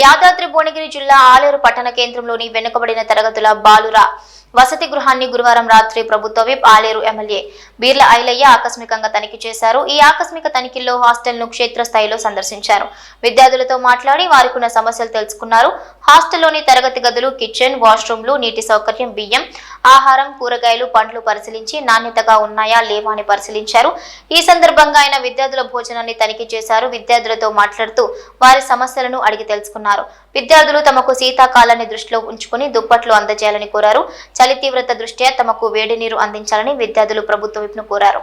యాదాద్రి భువనగిరి జిల్లా ఆలేరు పట్టణ కేంద్రంలోని వెనుకబడిన తరగతుల బాలుర వసతి గృహాన్ని గురువారం రాత్రి ప్రభుత్వ విప్ ఆలేరు ఎమ్మెల్యే బీర్ల ఐలయ్య ఆకస్మికంగా తనిఖీ చేశారు. ఈ ఆకస్మిక తనిఖీల్లో హాస్టల్ ను క్షేత్రస్థాయిలో సందర్శించారు. విద్యార్థులతో మాట్లాడి వారికున్న సమస్యలు తెలుసుకున్నారు. హాస్టల్లోని తరగతి గదులు, కిచెన్, వాష్రూమ్లు, నీటి సౌకర్యం, బియ్యం, ఆహారం, కూరగాయలు, పండ్లు పరిశీలించి నాణ్యతగా ఉన్నాయా లేవా అని పరిశీలించారు. ఈ సందర్భంగా ఆయన విద్యార్థుల భోజనాన్ని తనిఖీ చేశారు. విద్యార్థులతో మాట్లాడుతూ వారి సమస్యలను అడిగి తెలుసుకున్నారు. విద్యార్థులు తమకు శీతాకాలాన్ని దృష్టిలో ఉంచుకుని దుప్పట్లు అందజేయాలని కోరారు. చలి తీవ్రత దృష్ట్యా తమకు వేడి నీరు అందించాలని విద్యార్థులు ప్రభుత్వ విప్ను కోరారు.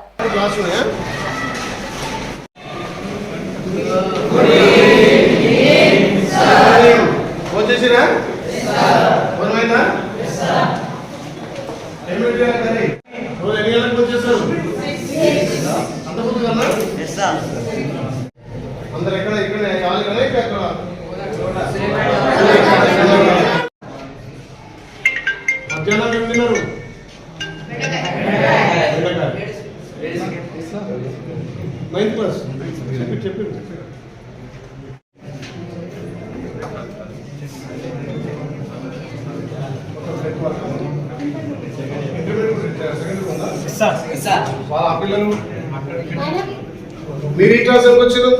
మీరు ఈ క్లాస్ వచ్చారు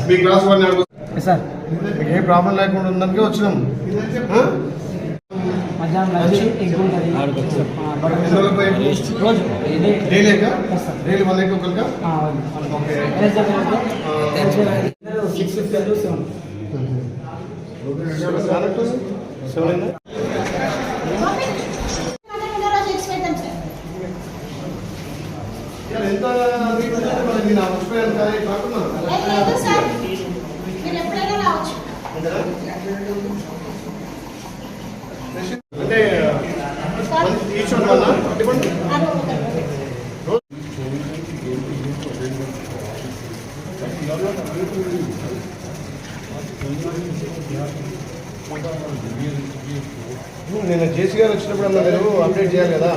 మీ క్లాస్ ఏ ప్రాబ్లం లేకుండా ఉందానికి వచ్చినాం. డైలీ 1 ఒకరిగా ఎంత అంటే నేను జేసీ గారు వచ్చినప్పుడు అన్నా మీరు అప్డేట్ చేయాలి కదా.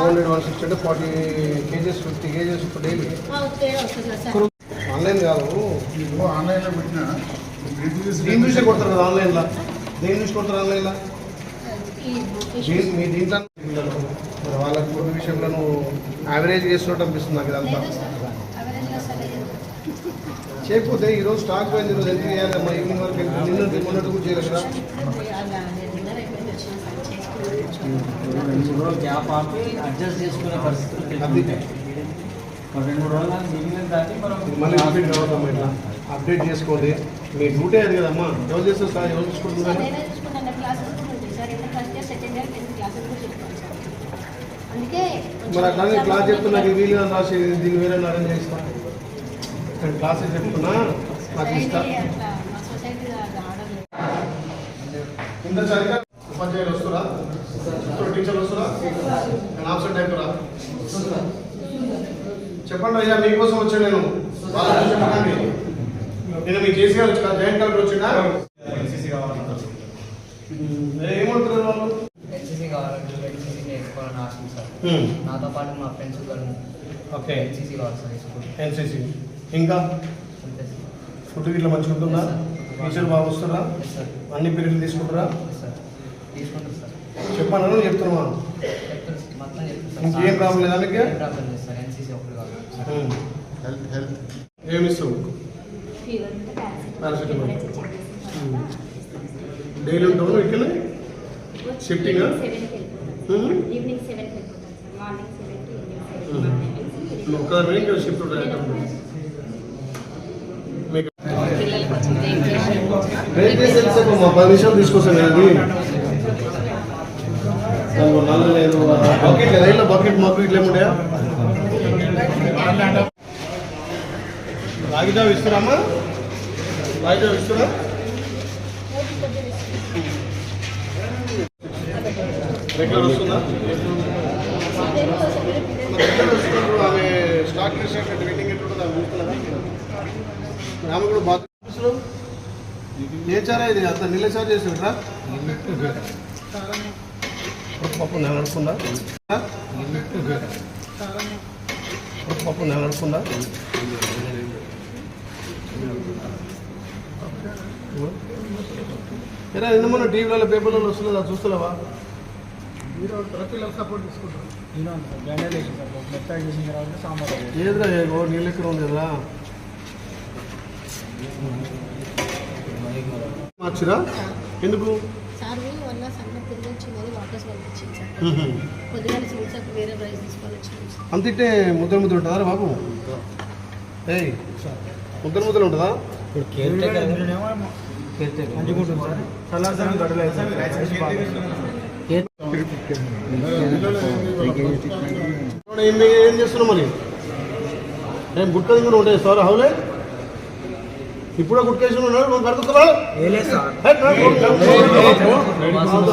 160 అంటే 40 kgs 50 kgs డైలీ ఆన్లైన్ కాదు. ఆన్లైన్లో పెట్టినా దీని చూసే కొడతారు కదా ఆన్లైన్లో. దేని చూసి కొడతారు ఆన్లైన్లో? మీ దీంట్లో వాళ్ళ ఫుడ్ విషయంలో నువ్వు యావరేజ్ చేస్తున్నట్టు అనిపిస్తుంది నాకు. ఇదంతా చేయకపోతే ఈరోజు స్టాక్ పోయింది. ఈరోజు ఎంత చేయాలమ్మా? ఈవినింగ్ వరకు నిన్న మొన్నట్టు కూడా చేయలేదు కదా. గ్యాప్ ఆపి అడ్జస్ట్ చేసుకునే పరిస్థితులు మళ్ళీ అప్డేట్ కావద్దమ్మా. ఇట్లా అప్డేట్ చేసుకోండి. మీ డ్యూటీ అది కదమ్మా. ఎవరు చేస్తారు సార్? ఎవరు చూసుకుంటున్నారు? మరి అట్లా క్లాస్ చెప్తున్నా వీలుగా రాసి దీన్ని వేరే అరేంజ్ చేస్తాను. నేను క్లాసెస్ చెప్తున్నా నాకు ఇస్తా. ఇంత సరిగ్గా ఉపాధ్యాయులు వస్తురా? టీచర్లు వస్తురా? నేను ఆబ్సెంట్ అయిపోరా? చెప్పండి అయ్యా, మీకోసం వచ్చాను నేను. చెప్పండి. నేను మీ జేసీ గారు వచ్చి జాయింట్ కలెక్టర్ వచ్చిందా? ఏమంటున్నారు వాళ్ళు? ఎన్సీసీ కావాలంటే ఎన్సీసీ నేర్చుకోవాలని ఆశ సార్. నాతో పాటు మా ఫ్రెండ్స్ కూడా ఓకే ఎన్సీసీ కావాలి సార్. స్కూల్ ఎన్సీసీ ఇంకా ఫుడ్ ఇట్లా మంచిగా ఉంటుందా? టీచర్ బాగా వస్తారా? అన్ని పీరియడ్లు తీసుకుంటారా? తీసుకుంటారు సార్. చెప్పాను చెప్తున్నా. ఇంకేం ప్రాబ్లం లేదా మీకు? సార్ ఎన్సీసీ ఒకటి కావాలి. ఏమి ఇస్తావు? పారాసిటమాల్ డైలీ ఉంటావు ఇక్కడ? షిఫ్టింగ్ ఒక్కదాని ఇంకా షిఫ్ట్ ఉంటాయి. మీకు 10 నిమిషాలు తీసుకొస్తాను. అది నల్ల లేదు. బకెట్ లేదా? ఇలా బకెట్ మాకు ఇట్లా ఏముంటాయా? రాగిజావ ఇస్తున్నామా? రాగిజావ ఇస్తున్నా? రెగ్యులర్ వస్తుందా? రెగ్యులర్ వస్తున్నప్పుడు ఆమె స్టాక్ రిజిస్టర్ వెయిటింగ్ ఎట్లుంటుంది ఆమె చూస్తున్నారా? ఆమె కూడా బాగా ఏ చారా ఇది? అంత నీళ్ళ చార్జ్ చేస్తుంటారా? పప్పు నేను నడుపుకుందా? పప్పు నేను నడుపుకుందా? ఎరా నిన్న మొన్న టీవీలలో పేపర్లలో వస్తున్నదా చూస్తలేవా? పిల్లలు సపోర్ట్ తీసుకుంటారు. ఏదిరా నీళ్ళు ఎక్కడ ఉంది కదా మార్చిరా ఎందుకు? సార్ వల్ల సన్న పురుగు వచ్చిందని వాపస్ పంపించింది సార్. పొద్దుగాల చూసాక వేరే ప్రైస్ తీసుకొని వచ్చింది. అంతిట్టే ముద్ర ఉంటుందా బాబు? ఏయ్ ముద్ర ఉంటుందా? ఏం చేస్తున్నావు మరి? ఏం గుట్క దిగులు ఉంటాయి సార్ హౌలే ఇప్పుడే గుట్కేసి ఉన్నాడు కడుతున్నా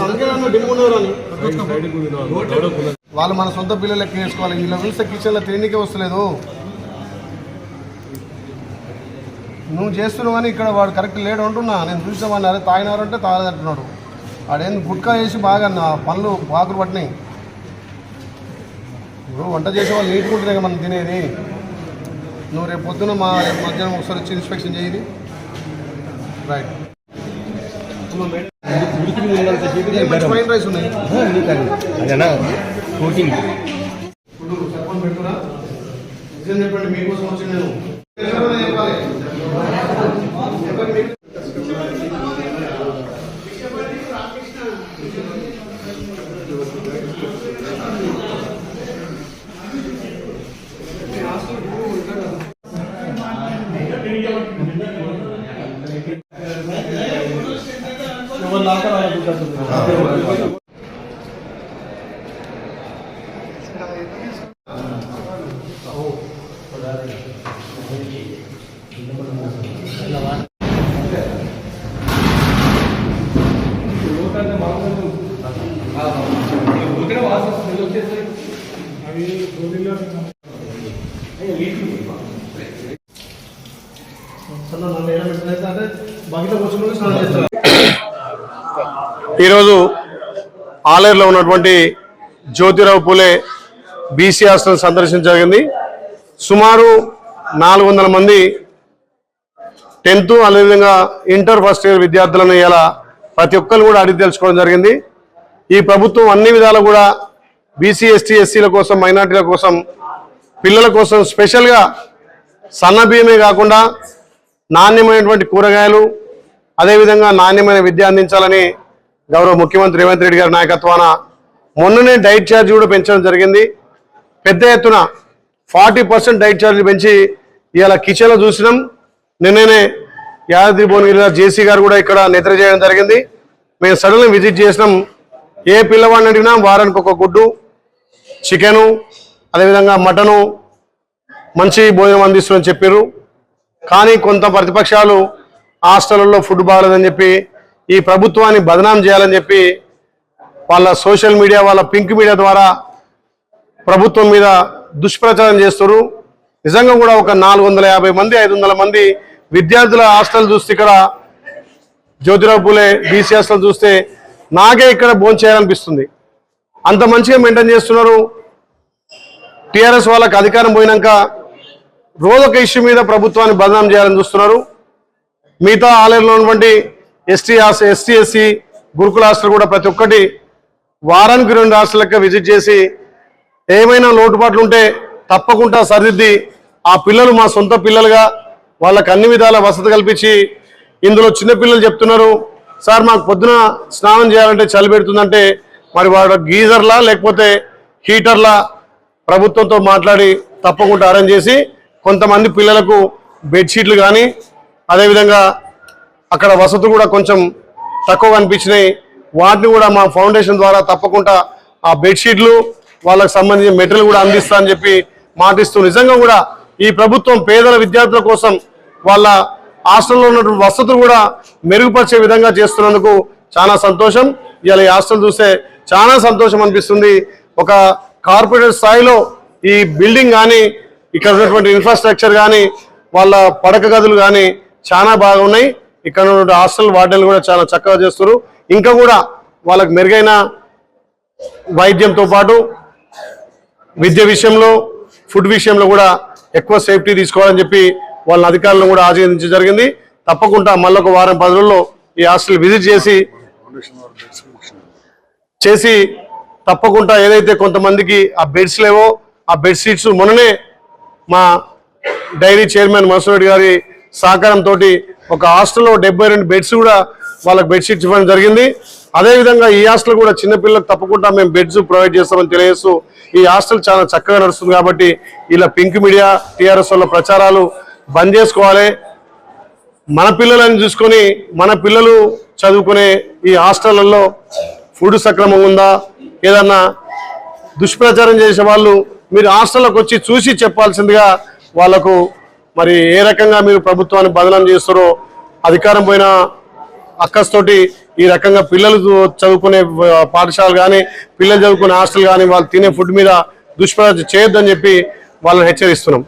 అందుకే నన్ను డిమ్మున్నారని వాళ్ళు మన సొంత పిల్లలు లెక్క వేసుకోవాలి. ఇలా పిలిస్తే కిచెన్లో తినకే వస్తలేదు. నువ్వు చేస్తున్నావు కానీ ఇక్కడ వాడు కరెక్ట్ లేడు అంటున్నా. నేను చూసామని అరే తాగినవారు అంటే తాగదంటున్నాడు. వాడేం గుట్కా వేసి బాగా పనులు పాకులు పట్టినాయి. ఇప్పుడు వంట చేసేవాళ్ళు నీటుకుంటున్నాయి మనం తినేది. నువ్వు రేపు పొద్దున మధ్యాహ్నం ఒకసారి వచ్చి ఇన్స్పెక్షన్ చేయి. రైట్ ఫ్రైడ్ రైస్ ఉన్నాయి పెట్టుకురా. నిజం చెప్పండి మీకోసం వచ్చి నేను చెప్పాలి. ఈరోజు ఆలేరులో ఉన్నటువంటి జ్యోతిరావు పూలే బీసీ హాస్టల్ సందర్శించడం జరిగింది. సుమారు 400 మంది 10th అదేవిధంగా ఇంటర్ ఫస్ట్ ఇయర్ విద్యార్థులను ఇలా ప్రతి ఒక్కరు కూడా అడిగి తెలుసుకోవడం జరిగింది. ఈ ప్రభుత్వం అన్ని విధాలు కూడా బీసీ ఎస్టీ ఎస్సీల కోసం మైనార్టీల కోసం పిల్లల కోసం స్పెషల్గా సన్న బియ్యమే కాకుండా నాణ్యమైనటువంటి కూరగాయలు అదేవిధంగా నాణ్యమైన విద్య అందించాలని గౌరవ ముఖ్యమంత్రి రేవంత్ రెడ్డి గారి నాయకత్వాన మొన్ననే డైట్ ఛార్జ్ కూడా పెంచడం జరిగింది. పెద్ద ఎత్తున 40% డైట్ ఛార్జ్ పెంచి ఇవాళ కిచెన్లో చూసినాం. నిన్ననే యాదాద్రి భువనగిరి జేసీ గారు కూడా ఇక్కడ నిద్ర చేయడం జరిగింది. మేము సడన్గా విజిట్ చేసినాం. ఏ పిల్లవాడిని అడిగినా వారానికి ఒక గుడ్డు, చికెను అదేవిధంగా మటను మంచి భోజనం అందిస్తుందని చెప్పారు. కానీ కొంత ప్రతిపక్షాలు హాస్టళ్లలో ఫుడ్ బాగలేదని చెప్పి ఈ ప్రభుత్వాన్ని బదనాం చేయాలని చెప్పి వాళ్ళ సోషల్ మీడియా వాళ్ళ పింక్ మీడియా ద్వారా ప్రభుత్వం మీద దుష్ప్రచారం చేస్తారు. నిజంగా కూడా ఒక 450 మంది 500 మంది విద్యార్థుల హాస్టల్ చూస్తే ఇక్కడ జ్యోతిరావు పూలే బీసీ హాస్టల్ చూస్తే నాకే ఇక్కడ భోజనం చేయాలనిపిస్తుంది. అంత మంచిగా మెయింటైన్ చేస్తున్నారు. టీఆర్ఎస్ వాళ్ళకి అధికారం పోయినాక రోజొక ఇష్యూ మీద ప్రభుత్వాన్ని బదనాం చేయాలని చూస్తున్నారు. మిగతా ఆలయంలో ఉన్నటువంటి ఎస్టీ ఎస్సీ గురుకుల హాస్టల్ కూడా ప్రతి ఒక్కటి వారానికి 2 హాస్టల్ విజిట్ చేసి ఏమైనా లోటుపాట్లు ఉంటే తప్పకుండా సరిదిద్ది ఆ పిల్లలు మా సొంత పిల్లలుగా వాళ్ళకి అన్ని విధాల వసతి కల్పించి ఇందులో చిన్నపిల్లలు చెప్తున్నారు, సార్ మాకు పొద్దున స్నానం చేయాలంటే చలి పెడుతుందంటే మరి వాడు గీజర్లా లేకపోతే హీటర్లా ప్రభుత్వంతో మాట్లాడి తప్పకుండా అరేంజ్ చేసి కొంతమంది పిల్లలకు బెడ్షీట్లు కానీ అదేవిధంగా అక్కడ వసతులు కూడా కొంచెం తక్కువ అనిపించినాయి. వాటిని కూడా మా ఫౌండేషన్ ద్వారా తప్పకుండా ఆ బెడ్షీట్లు వాళ్ళకి సంబంధించిన మెటీరియల్ కూడా అందిస్తా అని చెప్పి మాటిస్తూ నిజంగా కూడా ఈ ప్రభుత్వం పేదల విద్యార్థుల కోసం వాళ్ళ హాస్టల్లో ఉన్నటువంటి వసతులు కూడా మెరుగుపరిచే విధంగా చేస్తున్నందుకు చాలా సంతోషం. ఇవాళ ఈ హాస్టల్ చూస్తే చాలా సంతోషం అనిపిస్తుంది. ఒక కార్పొరేట్ స్థాయిలో ఈ బిల్డింగ్ కానీ ఇక్కడ ఉన్నటువంటి ఇన్ఫ్రాస్ట్రక్చర్ కానీ వాళ్ళ పడక గదులు కానీ చాలా బాగున్నాయి. ఇక్కడ ఉన్నటువంటి హాస్టల్ వార్డెన్లు కూడా చాలా చక్కగా చేస్తారు. ఇంకా కూడా వాళ్ళకి మెరుగైన వైద్యంతో పాటు విద్య విషయంలో ఫుడ్ విషయంలో కూడా ఎక్కువ సేఫ్టీ తీసుకోవాలని చెప్పి వాళ్ళ అధికారులను కూడా ఆదేశించడం జరిగింది. తప్పకుండా మళ్ళొక వారం 10 రోజుల్లో ఈ హాస్టల్ విజిట్ చేసి తప్పకుండా ఏదైతే కొంతమందికి ఆ బెడ్స్ లేవో ఆ బెడ్షీట్స్ మొన్ననే మా డైరీ చైర్మన్ మసూరెడ్డి గారి సహకారంతో ఒక హాస్టల్లో 72 బెడ్స్ కూడా వాళ్ళకి బెడ్షీట్స్ ఇవ్వడం జరిగింది. అదేవిధంగా ఈ హాస్టల్ కూడా చిన్నపిల్లలకు తప్పకుండా మేము బెడ్స్ ప్రొవైడ్ చేస్తామని తెలియజేస్తూ ఈ హాస్టల్ చాలా చక్కగా నడుస్తుంది. కాబట్టి ఇలా పింక్ మీడియా టీఆర్ఎస్ వల్ల ప్రచారాలు బంద్ చేసుకోవాలి. మన పిల్లలని చూసుకొని మన పిల్లలు చదువుకునే ఈ హాస్టళ్లలో ఫుడ్ సక్రమంగా ఉందా, ఏదన్నా దుష్ప్రచారం చేసే వాళ్ళు మీరు హాస్టల్లోకి వచ్చి చూసి చెప్పాల్సిందిగా వాళ్లకు మరి ఏ రకంగా మీరు ప్రభుత్వాన్ని బదనాం చేస్తారో అధికారం పోయిన అక్కస్తోటి ఈ రకంగా పిల్లలు చదువుకునే పాఠశాలలు కానీ పిల్లలు చదువుకునే హాస్టల్ కానీ వాళ్ళు తినే ఫుడ్ మీద దుష్ప్రచారం చేయొద్దని చెప్పి వాళ్ళని హెచ్చరిస్తున్నాం.